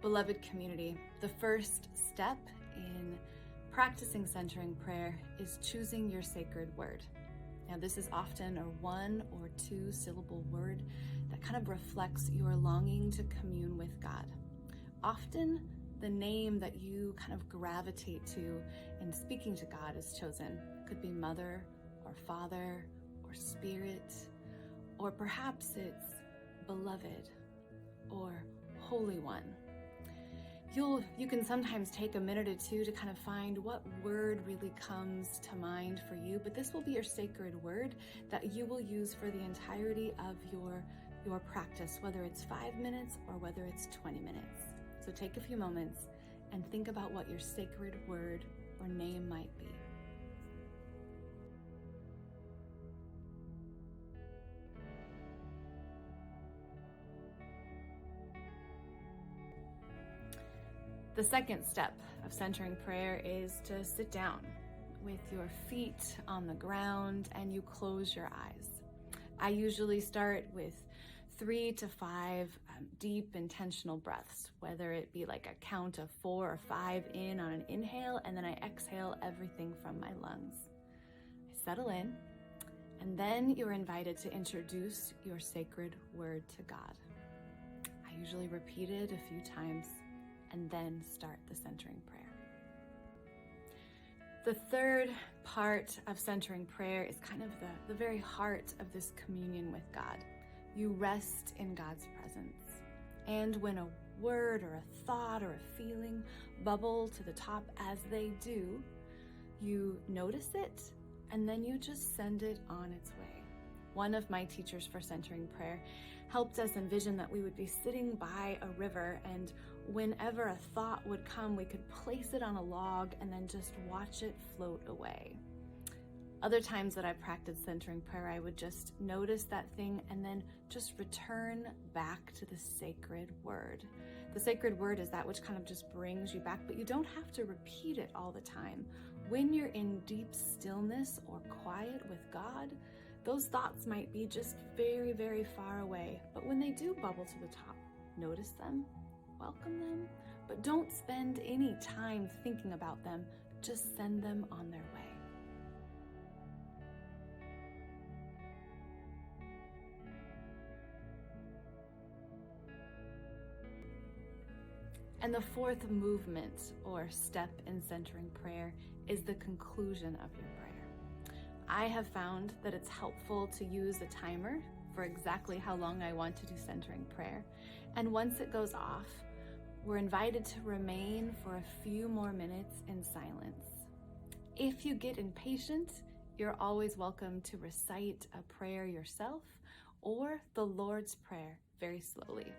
Beloved community, the first step in practicing centering prayer is choosing your sacred word. Now, this is often a 1 or 2 syllable word that kind of reflects your longing to commune with God. Often, the name that you kind of gravitate to in speaking to God is chosen. It could be Mother or Father or Spirit, or perhaps it's Beloved or Holy One. You can sometimes take a minute or two to kind of find what word really comes to mind for you, but this will be your sacred word that you will use for the entirety of your practice, whether it's 5 minutes or whether it's 20 minutes. So take a few moments and think about what your sacred word or name might be. The second step of centering prayer is to sit down with your feet on the ground and you close your eyes. I usually start with 3 to 5 deep intentional breaths, whether it be like a count of 4 or 5 in on an inhale, and then I exhale everything from my lungs. I settle in, and then you're invited to introduce your sacred word to God. I usually repeat it a few times and then start the centering prayer. The third part of centering prayer is kind of the very heart of this communion with God. You rest in God's presence. And when a word or a thought or a feeling bubble to the top as they do, you notice it and then you just send it on its way. One of my teachers for centering prayer helped us envision that we would be sitting by a river, and whenever a thought would come, we could place it on a log and then just watch it float away. Other times that I practiced centering prayer, I would just notice that thing and then just return back to the sacred word. The sacred word is that which kind of just brings you back, but you don't have to repeat it all the time. When you're in deep stillness or quiet with God, those thoughts might be just very, very far away. But when they do bubble to the top, notice them, welcome them, but don't spend any time thinking about them. Just send them on their way. And the fourth movement or step in centering prayer is the conclusion of your prayer. I have found that it's helpful to use a timer for exactly how long I want to do centering prayer. And once it goes off, we're invited to remain for a few more minutes in silence. If you get impatient, you're always welcome to recite a prayer yourself or the Lord's Prayer very slowly.